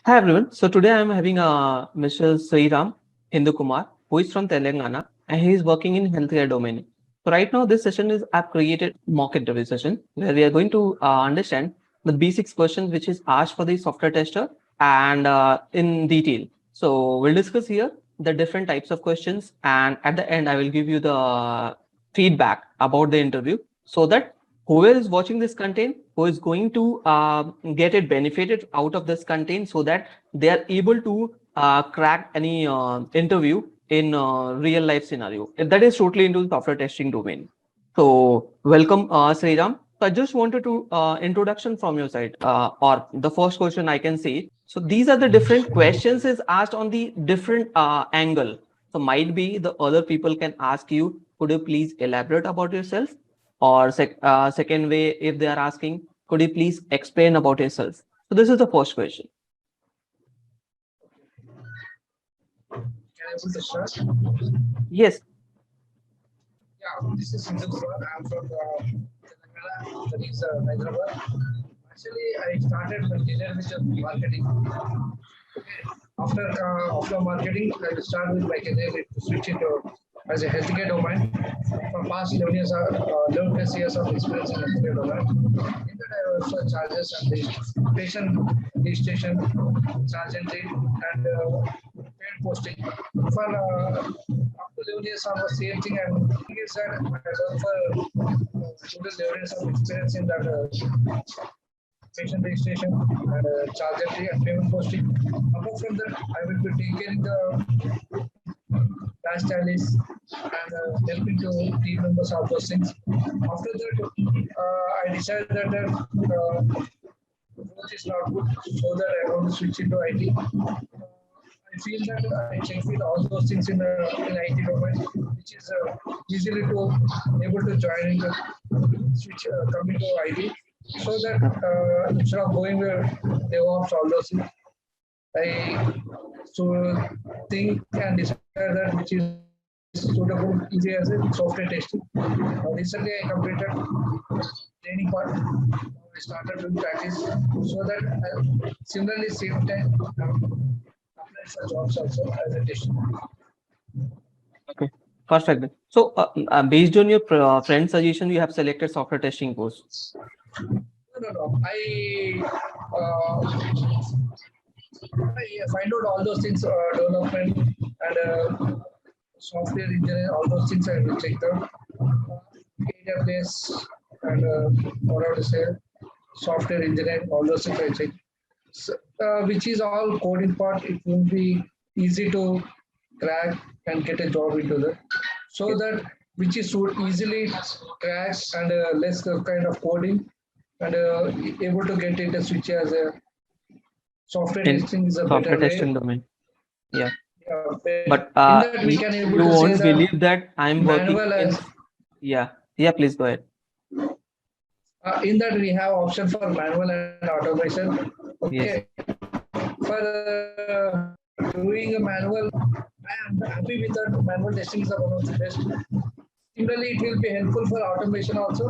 Hi everyone. So today I'm having Mr. Sriram Hindu Kumar, who is from Telangana, and he is working in healthcare domain. So right now this session is I've created mock interview session where we are going to understand the basics questions which is asked for the software tester and in detail. So we'll discuss here the different types of questions, and at the end I will give you the feedback about the interview so that whoever is watching this content, who is going to get it benefited out of this content so that they are able to crack any interview in real life scenario. That is totally into the software testing domain. So welcome, Sriram. So I just wanted to introduction from your side, or the first question I can say. So these are the different questions is asked on the different angle. So might be the other people can ask you, could you please elaborate about yourself? Or second way, if they are asking, could you please explain about yourself? So this is the first question. Can I able to start? Yes. Yeah, this is Sindhu Kumar. I'm from Telangana, that is Hyderabad. Actually, I started my career with marketing. Okay. After marketing, I start with my career to switch into as a healthcare domain. From past 11 years, 11 plus years of experience in healthcare domain. In that, I also charges and the patient registration, charge entry, and paid posting. For up to 11 years, on the same thing, and thing is that I work for total 11 years of experience in that. Patient registration and charge entry and payment posting. Apart from that, I will be taking the cash tallies and helping to team members all those things. After that, I decided that growth is not good, so that I want to switch into IT. I feel that I check with all those things in IT domain, which is easily to able to join into switch coming to IT, so that instead of going where DevOps all those things, I so think and decide that which is suitable easy as a software testing. Recently, I completed training part. I started doing practice so that similarly same time apply for jobs also as a tester. Okay. Perfect. So based on your friend suggestion, you have selected software testing course. No, no, no. I find out all those things, development and software engineering, all those things I will check out. AWS and what I would say, software engineering, all those things I check. So, which is all coding part. It will be easy to crack and get a job into that. So Okay. that which is would easily crack and less kind of coding and able to get it a switch as a software In testing is a software better way. testing domain. Yeah. But In that we can able to say you the won't believe that I'm manual working as in. Yeah. Yeah. Please go ahead. in that we have option for manual and automation. Okay, Yes. for doing a manual, I am happy with that. Manual testing is one of the best. Similarly, it will be helpful for automation also,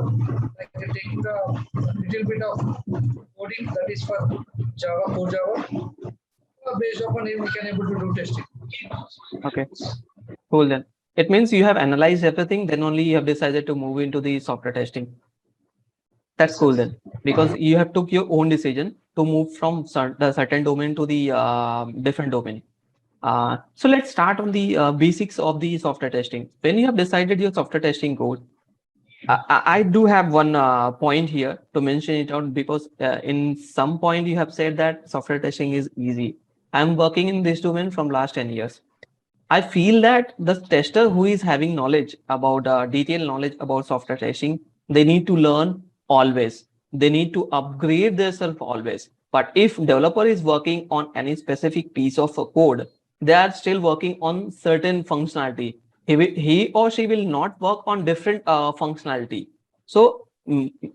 like taking a little bit of coding that is for Java, core Java. Based upon it, we can able to do testing. Okay. Cool then. It means you have analyzed everything, then only you have decided to move into the software testing. That's Yes, cool yes. then, because you have took your own decision to move from the certain domain to the different domain. So let's start on the basics of the software testing. When you have decided your software testing goal, I do have one point here to mention it out because in some point you have said that software testing is easy. I'm working in this domain from last 10 years. I feel that the tester who is having knowledge about detailed knowledge about software testing, they need to learn always. They need to upgrade themselves always. But if developer is working on any specific piece of code, they are still working on certain functionality. He or she will not work on different functionality. So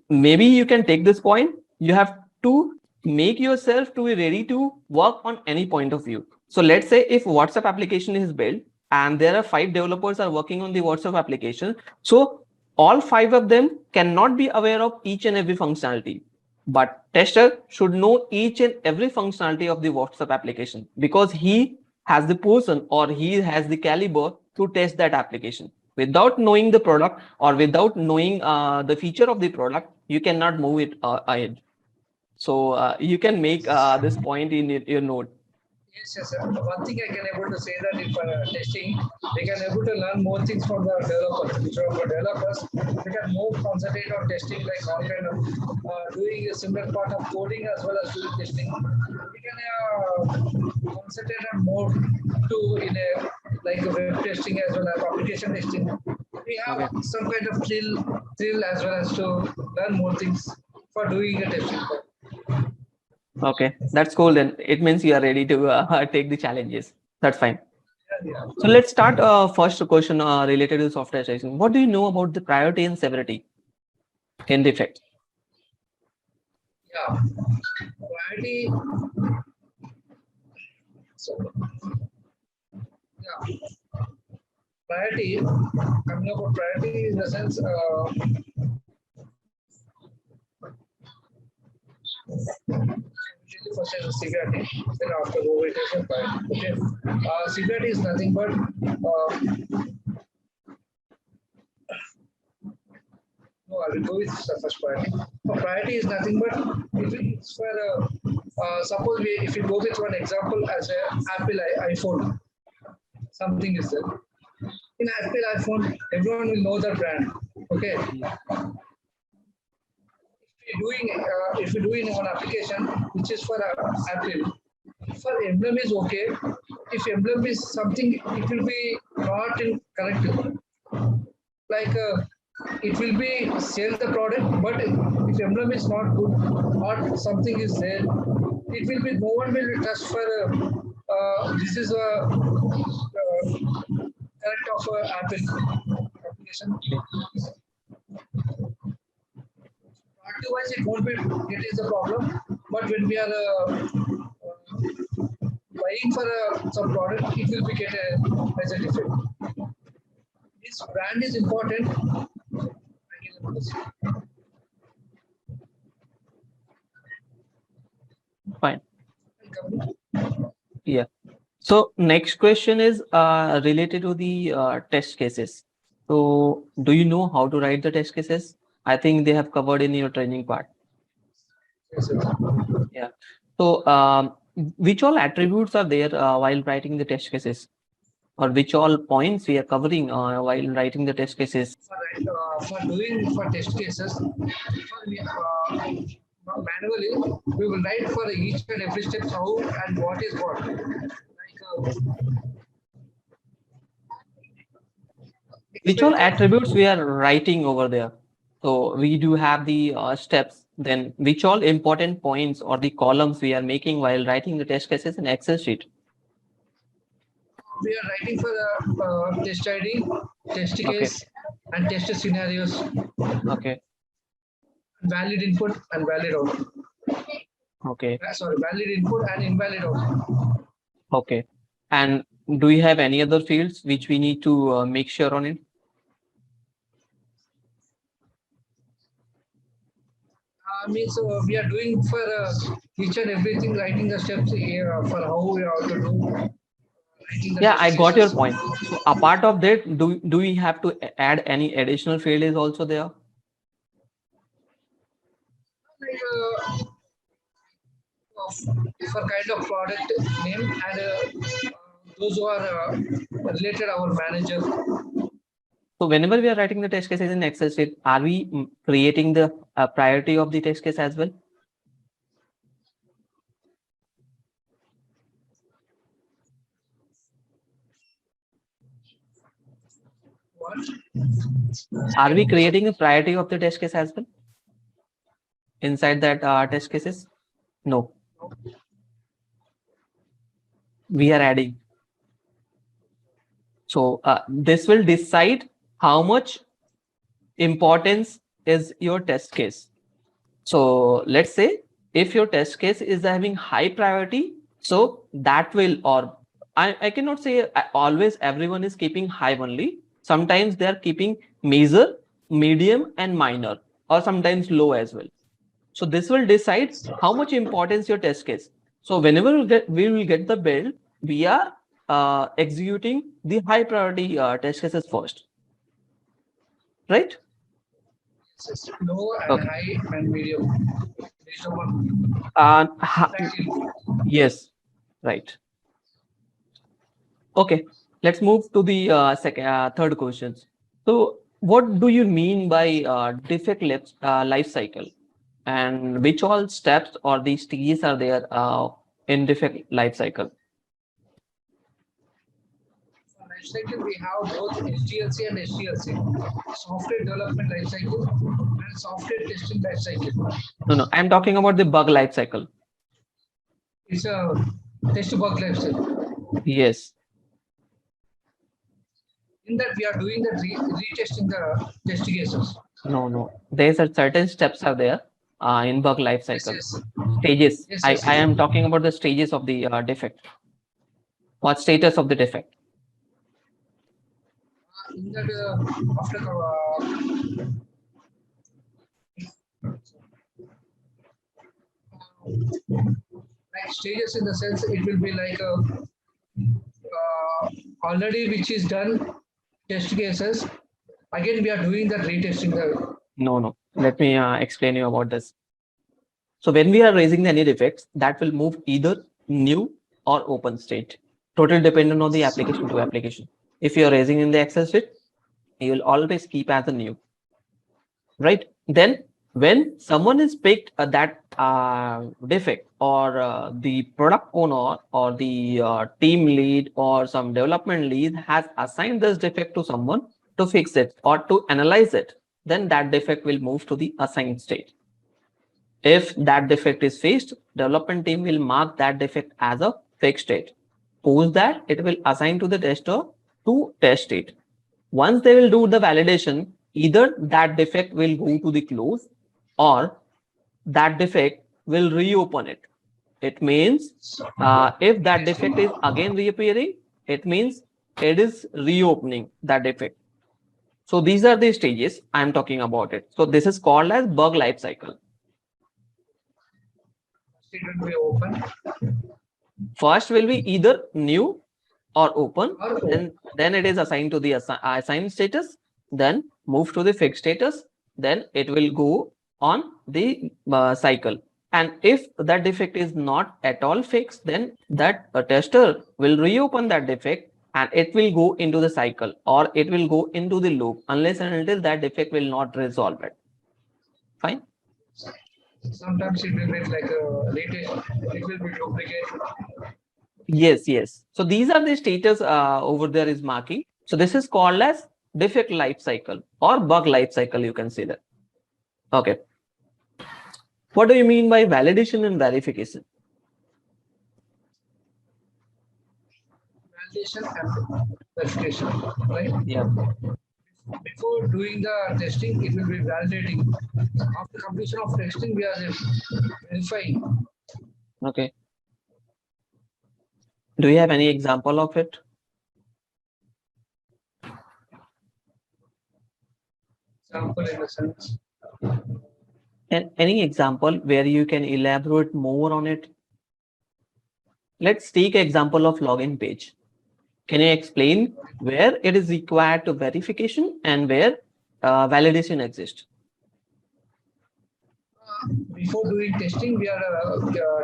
maybe you can take this point. You have to make yourself to be ready to work on any point of view. So let's say if WhatsApp application is built and there are 5 developers are working on the WhatsApp application. So all 5 of them cannot be aware of each and every functionality. But tester should know each and every functionality of the WhatsApp application because he has the person or he has the caliber to test that application. Without knowing the product or without knowing the feature of the product, you cannot move it ahead. So you can make this point in your note. Yes, yes. One thing I can able to say that if testing, we can able to learn more things from the developers. Which are for developers, we can more concentrate on testing, like all kind of doing a similar part of coding as well as doing testing. We can concentrate on more to in a like a web testing as well as application testing. We have Okay. some kind of thrill as well as to learn more things for doing a testing. Okay, that's cool. Then it means you are ready to take the challenges. That's fine. Yeah, yeah. So let's start. First question related to software testing. What do you know about the priority and severity in defect? Yeah, priority. So, yeah, priority. Coming about priority in the sense, first is security, then after over it is a priority. Okay, security is nothing but no, I will go with the first priority. Priority is nothing but if it's for suppose we if you go with one example as a Apple iPhone, something is there. In Apple iPhone, everyone will know the brand. Okay, if you're doing one application which is for Apple, for emblem is okay. If emblem is something, it will be not in correct. Like it will be sell the product, but if emblem is not good or something is there, it will be no one will trust for this is a correct of Apple application. Otherwise, it won't be. It is a problem. But when we are buying for some product, it will be get as a defect. This brand is important. Fine. Yeah. So next question is related to the test cases. So do you know how to write the test cases? I think they have covered in your training part. Yes, yes. Yeah. So which all attributes are there while writing the test cases, or which all points we are covering while writing the test cases? For doing for test cases, manually we will write for each and every step how and what is what. Like Which all attributes we are writing over there? So we do have the steps. Then which all important points or the columns we are making while writing the test cases in Excel sheet? we are writing for the test ID, test case, and test scenarios. Okay. Valid input and valid output. Okay. Sorry, valid input and invalid output. Okay. And do you have any other fields which we need to make sure on it? Means we are doing for each and everything, writing the steps here for how we have to do. Yeah, I got your point. So apart of that, do we have to add any additional field is also there? Like, for kind of product name and those who are related our manager. So whenever we are writing the test cases in Excel sheet, are we creating the priority of the test case as well? What? Are we creating a priority of the test case as well inside that test cases? No. We are adding. So this will decide how much importance is your test case. So let's say if your test case is having high priority, so that will, or I cannot say always everyone is keeping high only. Sometimes they are keeping major, medium, and minor, or sometimes low as well. So this will decide how much importance your test case. So whenever we will get the build, we are executing the high priority test cases first, right? Yes, low and Okay. high and medium. Based on exactly. Yes, right. Okay, let's move to the third questions. So, what do you mean by defect life cycle, and which all steps or the stages are there in defect life cycle? For life cycle, we have both SDLC and STLC, software development life cycle and software testing life cycle. No, I'm talking about the bug life cycle. It's a test bug life cycle. Yes. In that, we are doing the retesting the test cases. No. There's a certain steps are there in bug life cycle. Yes. Stages. Yes, I yes, I yes. am talking about the stages of the defect. What status of the defect? In that, after like stages in the sense it will be like already which is done test cases. Again, we are doing that retesting the. No. Let me explain you about this. So when we are raising any defects, that will move either new or open state. Total dependent on the application to application. If you are raising in the Excel state, you will always keep as a new, right? Then when someone is picked that defect, or the product owner or the team lead or some development lead has assigned this defect to someone to fix it or to analyze it, then that defect will move to the assigned state. If that defect is fixed, development team will mark that defect as a fixed state. Post that, it will assign to the tester to test it. Once they will do the validation, either that defect will go to the close or that defect will reopen it. It means if that defect is again reappearing, it means it is reopening that defect. So these are the stages I'm talking about it. So this is called as bug life cycle. It will be open. First will be either new or open, Or then it is assigned to the assigned status, then move to the fixed status, then it will go on the cycle. And if that defect is not at all fixed, then that tester will reopen that defect and it will go into the cycle or it will go into the loop unless and until that defect will not resolve it. Fine. sometimes it will be like a retest. It will be duplicate. Yes. So these are the status over there is marking. So this is called as defect life cycle or bug life cycle, you can say that. Okay. What do you mean by validation and verification? Validation and verification, right? Yeah. Before doing the testing, it will be validating. After completion of testing, we are verifying. Okay. Do you have any example of it? Example in the sense. And any example where you can elaborate more on it? Let's take example of login page. Can you explain where it is required to verification and where validation exists? Before doing testing, we are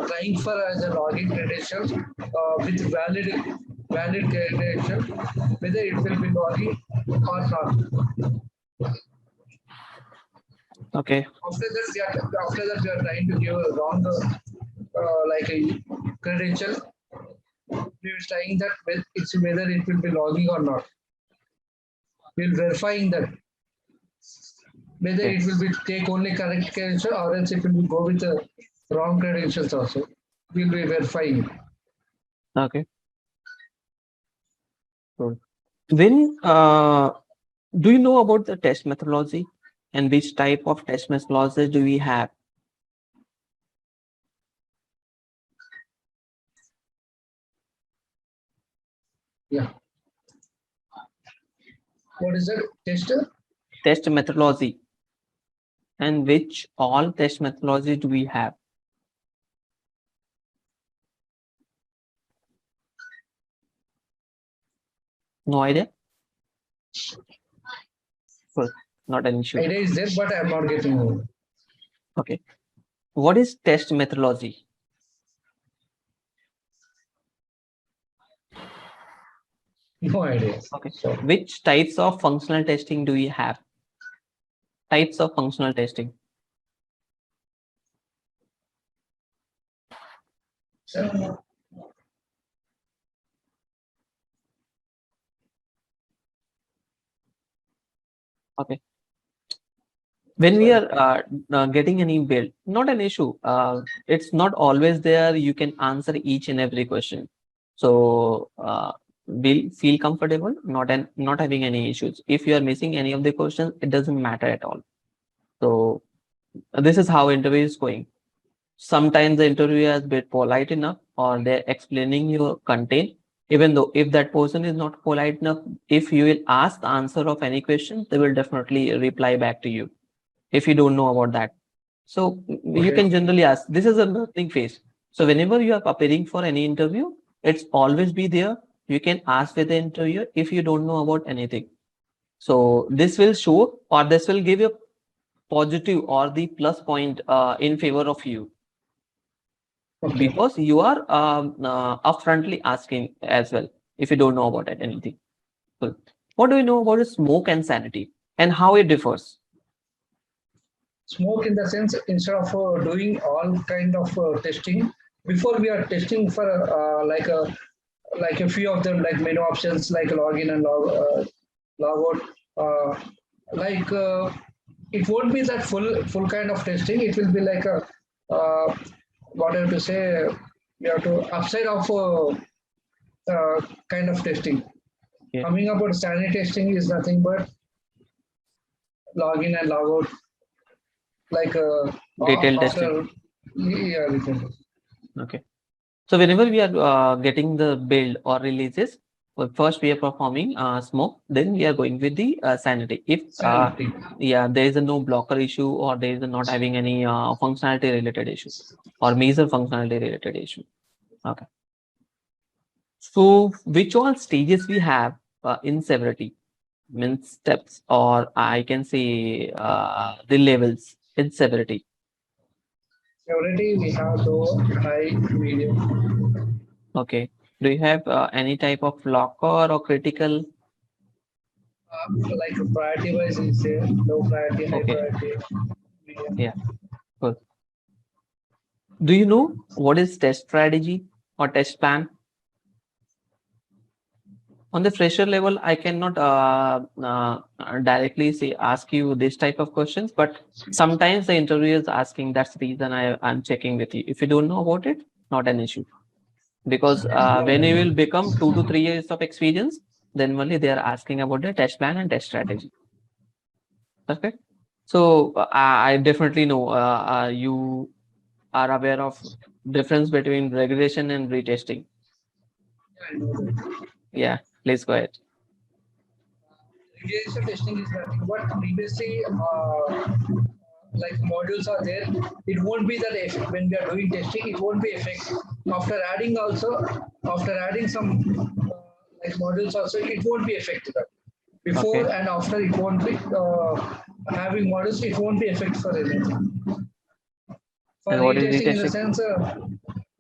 trying for the login credentials with valid credential, whether it will be login or not. Okay. After that we are trying to give a wrong like a credential. We are trying that it's whether it will be logging or not. We'll verifying that whether it will be take only correct credential or else it will go with the wrong credentials also. We'll be verifying. Okay. Cool. When do you know about the test methodology and which type of test methodology do we have? Yeah. What is that? Tester? Test methodology. And which all test methodology do we have? No idea? Cool. Not an issue. Idea is there, but I'm not getting it. Okay. What is test methodology? No idea. Okay. So, Which types of functional testing do we have? Types of functional testing. Okay. When we are getting any build, not an issue. It's not always there. You can answer each and every question. So we'll feel comfortable, not having any issues. If you are missing any of the questions, it doesn't matter at all. So this is how interview is going. Sometimes the interviewer is a bit polite enough, or they're explaining your content. Even though if that person is not polite enough, if you will ask the answer of any question, they will definitely reply back to you if you don't know about that. So you Okay. can generally ask. This is a learning phase. So whenever you are preparing for any interview, it's always be there. You can ask with the interviewer if you don't know about anything. So this will show, or this will give you positive or the plus point in favor of you, Okay. because you are upfrontly asking as well if you don't know about it, anything. So what do you know about smoke and sanity and how it differs? Smoke in the sense, instead of doing all kind of testing, before we are testing for like a few of them, like menu options like login and log out. Like it won't be that full kind of testing. It will be like a what I have to say. We have to upside of kind of testing. Yeah. Coming about sanity testing is nothing but login and log out, like Detailed after testing. yeah, detailed. Okay. So whenever we are getting the build or releases, well, first we are performing smoke, then we are going with the sanity. If Sanity. yeah, there is a no blocker issue, or there is a not having any functionality related issue or major functionality related issue. Okay. So which all stages we have in severity, means steps, or I can say the levels in severity. Severity we have low, high, medium. Okay. Do you have any type of blocker or critical? Like priority wise is there, low priority, high Okay. priority, medium. Yeah. Good. Do you know what is test strategy or test plan? On the fresher level, I cannot directly say ask you this type of questions, but sometimes the interviewer is asking. That's the reason I'm checking with you. If you don't know about it, not an issue. Because when you will become 2 to 3 years of experience, then only they are asking about the test plan and test strategy. Perfect. So I definitely know you are aware of difference between regression and retesting. I know that. Yeah, please go ahead. Regression testing is nothing but previously like modules are there. It won't be that if when we are doing testing, it won't be effective. After adding also, after adding some like modules also, it won't be effective. Before Okay. and after, it won't be having modules. It won't be effective for anything. For And what is retesting in the retesting? sense,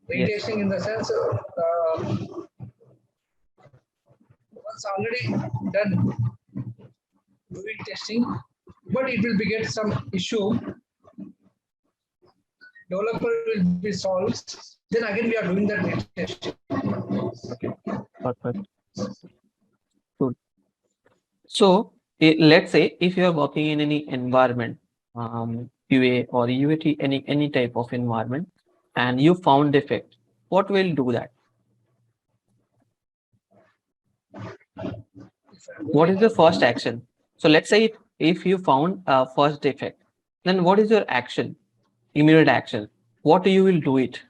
Yes. retesting in the sense, once already done doing testing, but it will be get some issue. Developer will be solved. Then again, we are doing that retesting. Okay. Perfect. Good. So let's say if you are working in any environment, QA or UAT, any type of environment, and you found defect, what will do that? What is the first action? So let's say if you found a first defect, then what is your action? Immediate action. What you will do it?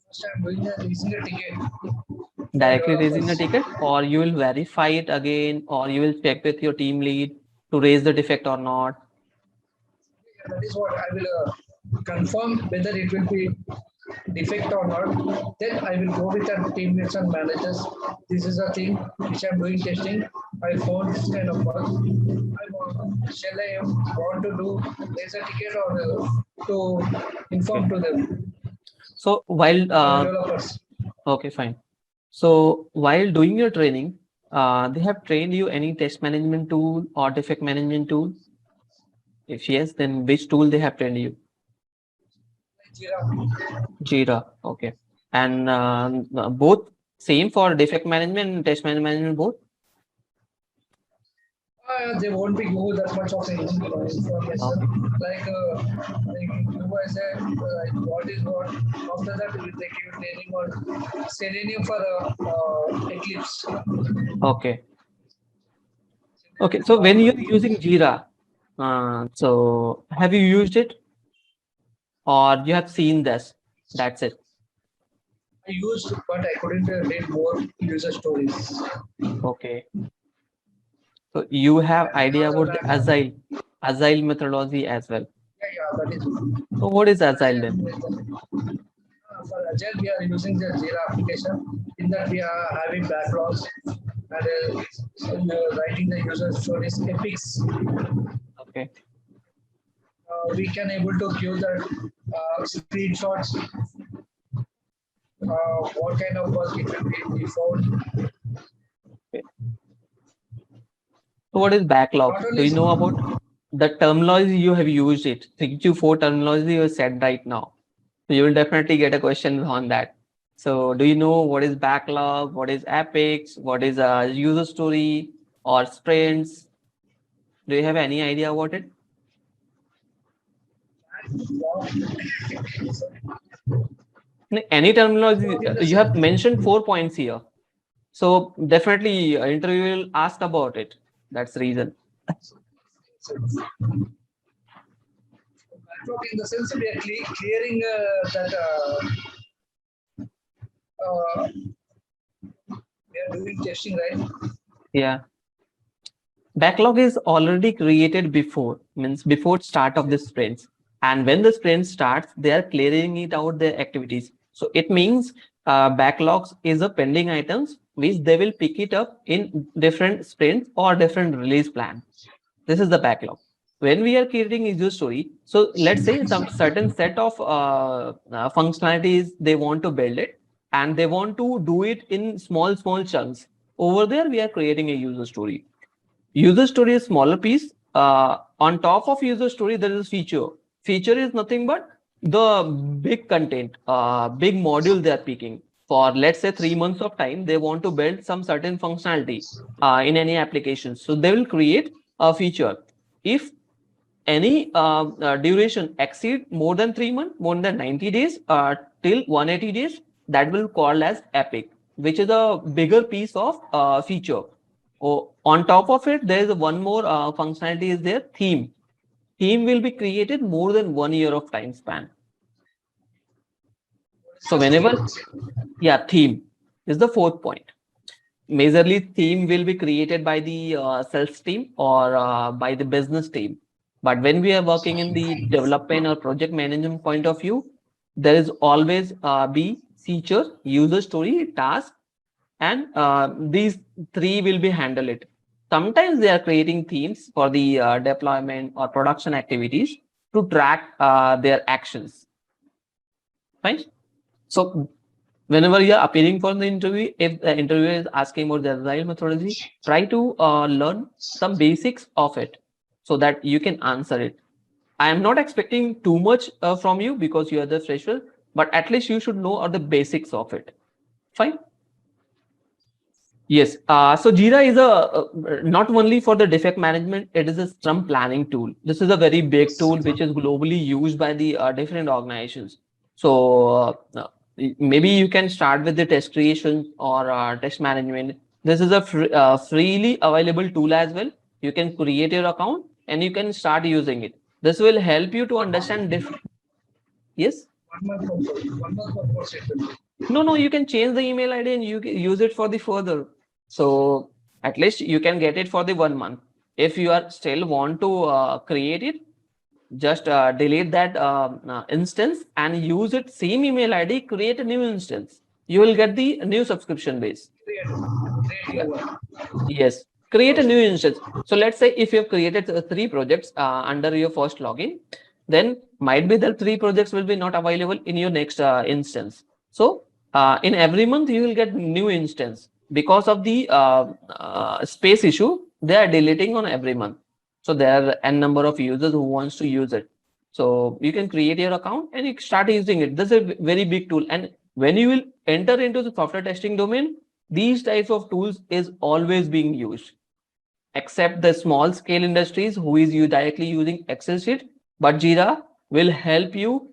First, I'm doing raising a ticket for Directly raising the developers. ticket, or you will verify it again, or you will check with your team lead to raise the defect or not? That is what I will confirm whether it will be defect or not. Then I will go with the team leads and managers. This is a thing which I'm doing testing. I found this kind of bug. Shall I want to do raise a ticket or to inform to them So while developers? okay, fine. So while doing your training, they have trained you any test management tool or defect management tool? If yes, then which tool they have trained you? Jira. Jira. Okay. And both same for defect management and test management both? They won't be go that much of information. Like you I said, what is what. After that, we take you training on Selenium for Eclipse. Okay. Okay. So when you're using Jira, so have you used it or you have seen this? That's it. I used, but I couldn't read more user stories. Okay. So you have idea about the Yeah, agile methodology as well. yeah, that is. So what is agile then? For Agile, we are using the Jira application. In that, we are having backlogs and writing the user stories, epics. Okay. We can able to give the screenshots. What kind of work it will be default. Okay. So what is backlog? Not Do only you know about the terminology you have used it? 3 to 4 terminology you said right now. So you will definitely get a question on that. So do you know what is backlog? What is epics? What is a user story or sprints? Do you have any idea about it? Any terminology? in the You have mentioned 4 points here. So definitely interview will ask about it. That's the reason. backlog in the sense we are clearing that we are doing testing, right? Yeah. Backlog is already created before, means before start of the sprints. And when the sprint starts, they are clearing it out their activities. So it means backlogs is a pending items which they will pick it up in different sprints or different release plan. This is the backlog. When we are creating a user story, so let's say some certain set of functionalities they want to build it and they want to do it in small chunks. Over there, we are creating a user story. User story is smaller piece. On top of user story, there is feature. Feature is nothing but the big content, big module they are picking. For let's say 3 months of time, they want to build some certain functionality in any application. So they will create a feature. If any duration exceed more than 3 months, more than 90 days, till 180 days, that will call as epic, which is a bigger piece of feature. Oh, on top of it, there is one more functionality is there, theme. Theme will be created more than 1 year of time span. So whenever, yeah, theme is the 4th point. Majorly theme will be created by the sales team or by the business team. But when we are working in the development or project management point of view, there is always be feature, user story, task, and these 3 will be handled it. Sometimes they are creating themes for the deployment or production activities to track their actions. Right? So whenever you are appearing for the interview, if the interviewer is asking about the agile methodology, try to learn some basics of it so that you can answer it. I am not expecting too much from you because you are the fresher, but at least you should know the basics of it. Fine. Yes. So Jira is not only for the defect management, it is a Scrum planning tool. This is a very big tool which is globally used by the different organizations. So maybe you can start with the test creation or test management. This is a freely available tool as well. You can create your account and you can start using it. This will help you to understand different. Yes. 1 month per person. No, you can change the email ID and you can use it for the further. So at least you can get it for the 1 month. If you are still want to create it, just delete that instance and use it same email ID, create a new instance. You will get the new subscription base. Create new one. Yes, create a new instance. So let's say if you have created 3 projects under your first login, then might be the 3 projects will be not available in your next instance. So in every month you will get new instance because of the space issue. They are deleting on every month. So there are n number of users who wants to use it. So you can create your account and you start using it. This is a very big tool. And when you will enter into the software testing domain, these types of tools is always being used, except the small scale industries who is you directly using Excel sheet. But Jira will help you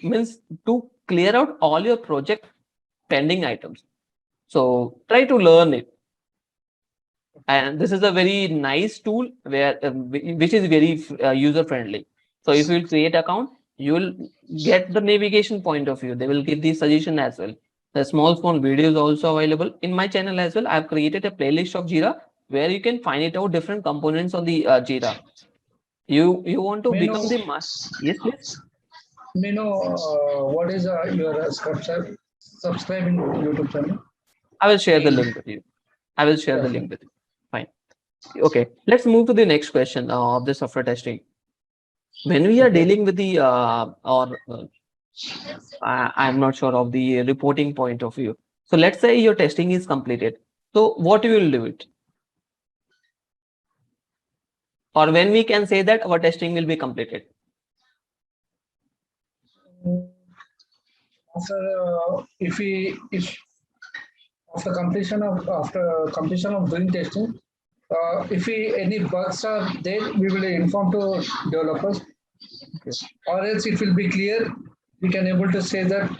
means to clear out all your project pending items. So try to learn it. And this is a very nice tool where which is very user friendly. So if you will create account, you will get the navigation point of view. They will give the suggestion as well. The small phone video is also available in my channel as well. I've created a playlist of Jira where you can find it out different components on the Jira. You want to May become know, the master? Yes, please. may know what is your subscribing YouTube channel? I will share the link with you. I will share the link with you. Fine. Okay, let's move to the next question of the software testing. When we are dealing with the I'm not sure of the reporting point of view. So let's say your testing is completed. So what you will do it? Or when we can say that our testing will be completed? If after completion of doing testing, if any bugs are there, we will inform to developers. Okay. Or else it will be clear. We can able to say that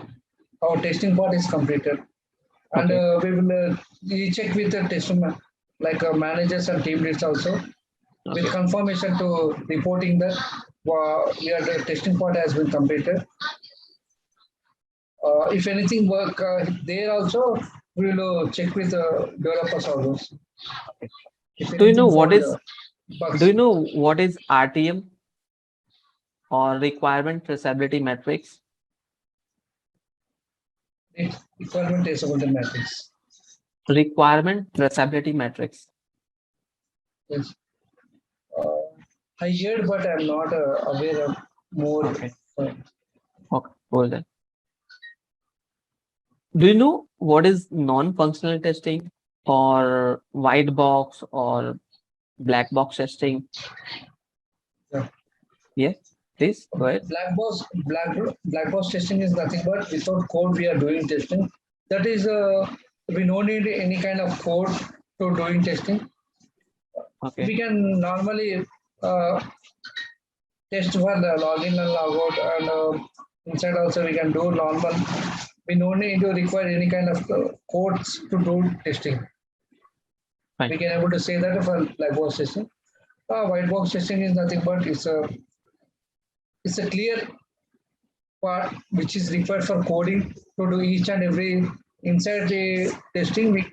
our testing part is completed, and we will recheck with the tester like managers and team leads also with confirmation to reporting that the testing part has been completed. If anything work there also, we will check with the developers also. Do you know what is bugs. do you know what is RTM or requirement traceability matrix? Requirement traceability matrix. Requirement traceability matrix. Yes. I heard, but I'm not aware of more. Okay. Okay, cool then. Do you know what is non-functional testing or white box or black box testing? Yeah. Yes, please go ahead. Black box testing is nothing but without code we are doing testing. That is, we don't need any kind of code to doing testing. Okay. We can normally test for the login and logout, and inside also we can do normal. We don't need to require any kind of codes to do testing. Fine. We can able to say that for black box testing. White box testing is nothing but it's a clear part which is required for coding to do each and every inside the testing. We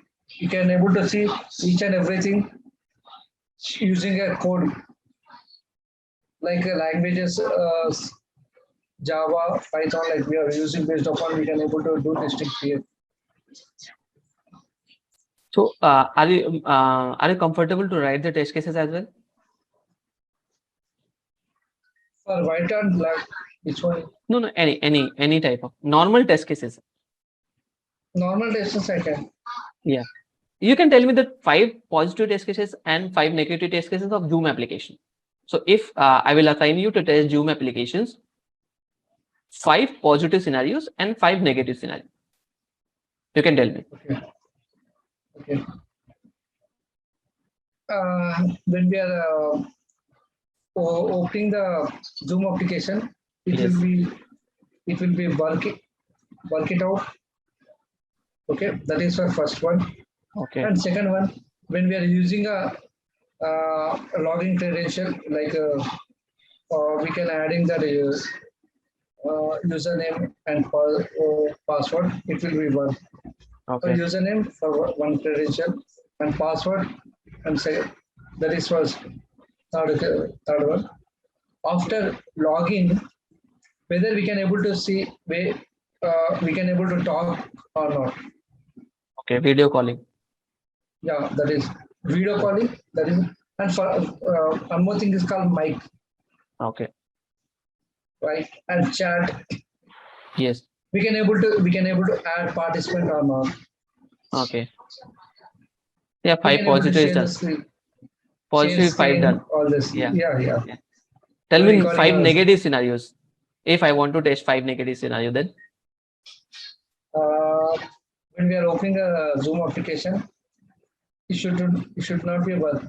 can able to see each and everything using a code like languages, Java, Python, like we are using based upon we can able to do testing here. So are you comfortable to write the test cases as well? For white and black, which one? No, any type of normal test cases. Normal tests I can. Yeah. You can tell me the 5 positive test cases and 5 negative test cases of Zoom application. So if I will assign you to test Zoom applications, 5 positive scenarios and 5 negative scenarios. You can tell me. Okay. When we are opening the Zoom application, it Yes. will be work it out. Okay, that is our first one. Okay. And second one, when we are using a login credential, like we can adding the username and password. It will be one. Okay. Username for one credential and password, and second, that is first. third one. After login, whether we can able to see where we can able to talk or not. Okay, video calling. Yeah, that is video calling. That is, and for one more thing is called mic, Okay. right? And chat. Yes. We can able to add participant or not. Okay. Yeah, We five can able to positive is share the done. screen, share Positive five screen, done. all this. Yeah. Yeah, yeah. Yeah. Tell The me recording five also. negative scenarios. If I want to test five negative scenario, then Uh, when we are opening a Zoom application, it should not be work.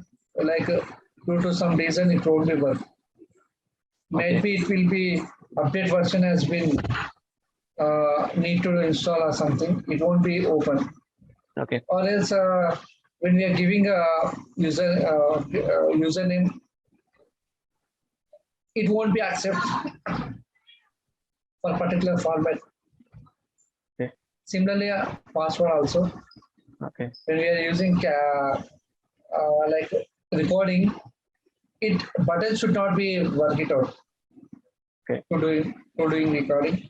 Like due to some reason, it won't be work. okay. Maybe it will be update version has been need to install or something. It won't be open. Okay. Or else when we are giving a username, it won't be accepted for particular format. Okay. Similarly, password also. Okay. When we are using like recording, it button should not be work it out Okay. to doing recording.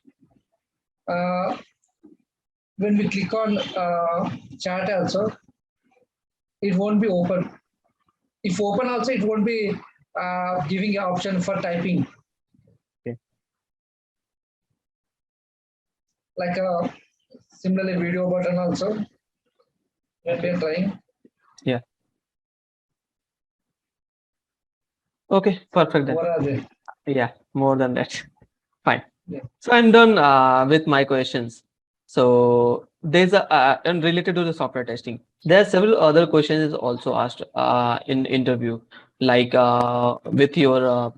Uh, when we click on chat also, it won't be open. If open also, it won't be giving an option for typing. Okay. Like similarly video button also when we are trying. Yeah. Okay. Perfect then. What are they? Yeah. More than that. Fine. Yeah. So I'm done with my questions. So there's a and related to the software testing, there are several other questions also asked in interview, like with your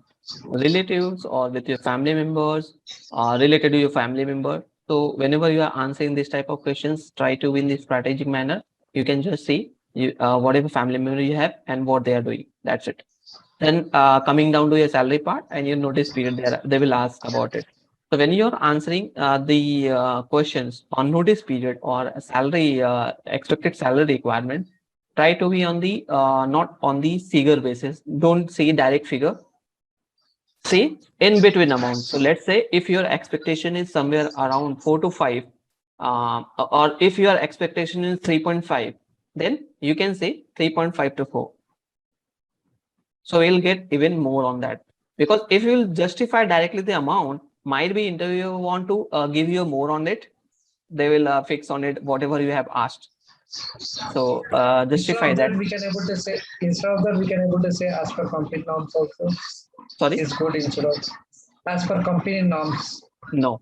relatives or with your family members, related to your family member. So whenever you are answering this type of questions, try to in this strategic manner. You can just see you whatever family member you have and what they are doing. That's it. Then coming down to your salary part and your notice period, they will ask about it. So when you're answering the questions on notice period or salary expected salary requirement, try to be on the not on the figure basis. Don't say direct figure. Say in between amount. So let's say if your expectation is somewhere around 4 to 5, or if your expectation is 3.5, then you can say 3.5 to 4. So we'll get even more on that, because if you will justify directly the amount, might be interviewer want to give you more on it. They will fix on it whatever you have asked. So Instead justify of that. that, we can able to say as per company norms also. Sorry, Is good instead of as per company norms. no.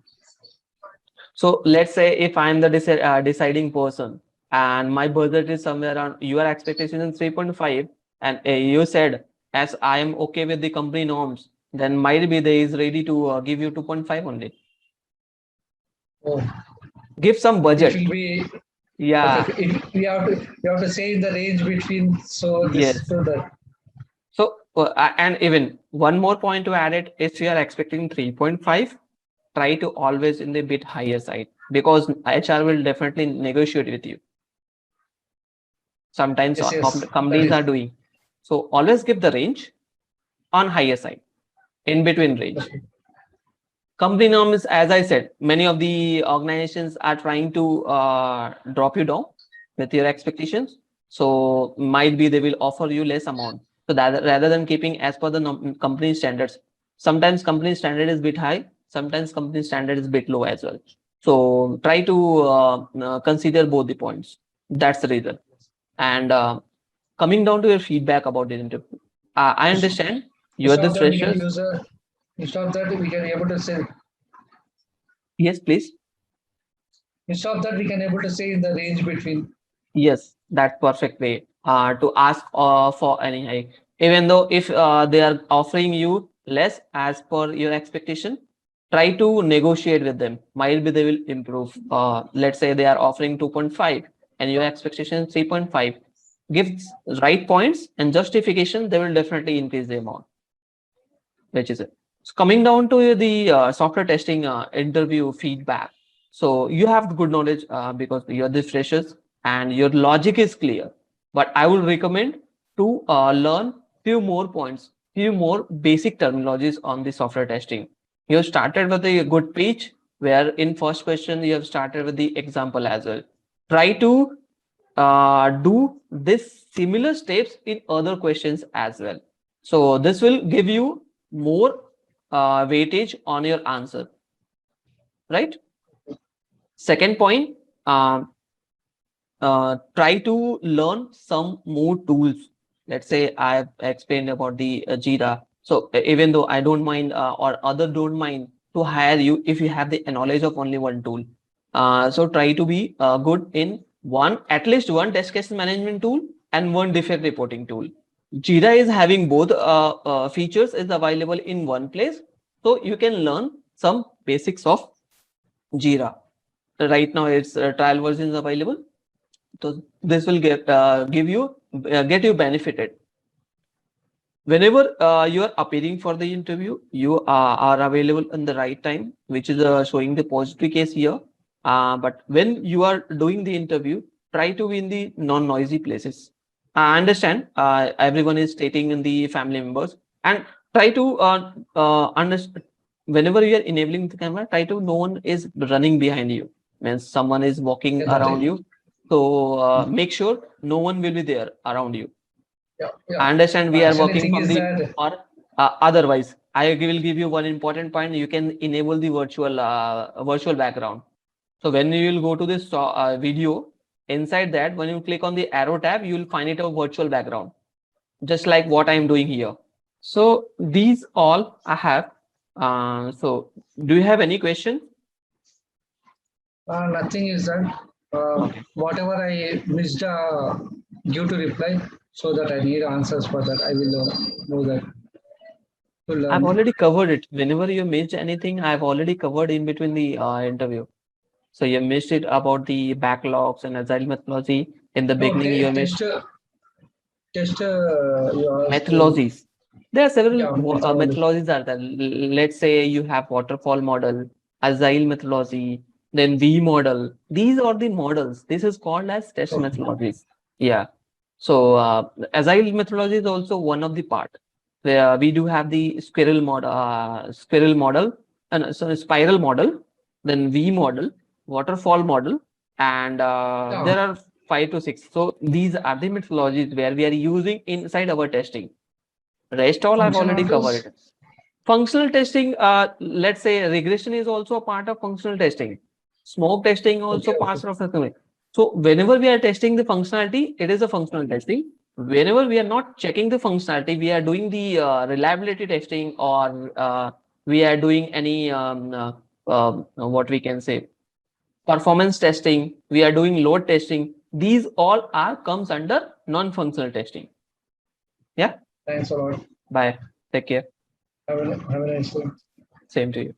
So let's say if I'm the deciding person and my budget is somewhere around your expectation is 3.5, and you said as I am okay with the company norms, then might be they is ready to give you 2.5 only. Oh, Give some it budget. will be Yeah. okay. We have to say in the range between so this Yes. to that. So, and even one more point to add it, if you are expecting 3.5, try to always in the bit higher side, because HR will definitely negotiate with you. Sometimes Yes, yes, that companies is are doing. So always give the range on higher side, in between range. Company norms, as I said, many of the organizations are trying to drop you down with your expectations. So might be they will offer you less amount. So that rather than keeping as per the company standards, sometimes company standard is bit high, sometimes company standard is bit low as well. So try to consider both the points. That's the reason. And coming down to your feedback about the interview, I understand you are instead the of that we can freshers. use a instead of that we can able to say Yes, please. instead of that we can able to say in the range between. Yes, that's perfect way to ask for any hike. Even though if they are offering you less as per your expectation, try to negotiate with them. Might be they will improve. Let's say they are offering 2.5 and your expectation is 3.5. Give right points and justification, they will definitely increase the amount, which is it. So coming down to the software testing interview feedback. So you have good knowledge because you're the freshers and your logic is clear. But I would recommend to learn few more points few more basic terminologies on the software testing. You have started with a good pitch, where in first question you have started with the example as well. Try to do this similar steps in other questions as well. So this will give you more weightage on your answer, right? Second point, try to learn some more tools. Let's say I've explained about the Jira. So even though I don't mind or other don't mind to hire you if you have the knowledge of only one tool. So try to be good in at least one test case management tool and one defect reporting tool. Jira is having both features is available in one place. So you can learn some basics of Jira. Right now it's trial versions available. So this will get get you benefited. Whenever you are appearing for the interview, you are available in the right time, which is showing the positive case here. But when you are doing the interview, try to be in the non-noisy places. I understand everyone is stating in the family members, and try to understand whenever you are enabling the camera, try to no one is running behind you. Means someone is walking Yeah, that around is- you. So make sure no one will be there around you. Yeah, I yeah. understand we are Actually, working thing from is the that or otherwise. I will give you one important point. You can enable the virtual background. So when you will go to this video, inside that, when you click on the arrow tab, you will find it a virtual background, just like what I am doing here. So these all I have. So do you have any question? nothing is that Okay. whatever I missed, give to reply so that I need answers for that. I will know that to I've learn. already covered it. Whenever you missed anything, I've already covered in between the interview. So you missed it about the backlogs and agile methodology. In the No, beginning, you missed test. You asked. methodologies. There are several Yeah, methodology. methodologies are there. Let's say you have waterfall model, agile methodology, then V model. These are the models. This is called as test Okay. methodologies. Yeah. So agile methodology is also one of the part where we do have the spiral model, and so spiral model, then V model, waterfall model, and Yeah. there are 5 to 6. So these are the methodologies where we are using inside our testing. Rest all I've Function already models. covered it. Functional testing, let's say regression is also a part of functional testing. Smoke testing also Okay, parts okay. of functional. So whenever we are testing the functionality, it is a functional testing. Whenever we are not checking the functionality, we are doing the reliability testing, or we are doing any what we can say performance testing. We are doing load testing. These all are comes under non-functional testing. Yeah. Thanks a lot. Bye. Take care. Have a nice day. Same to you.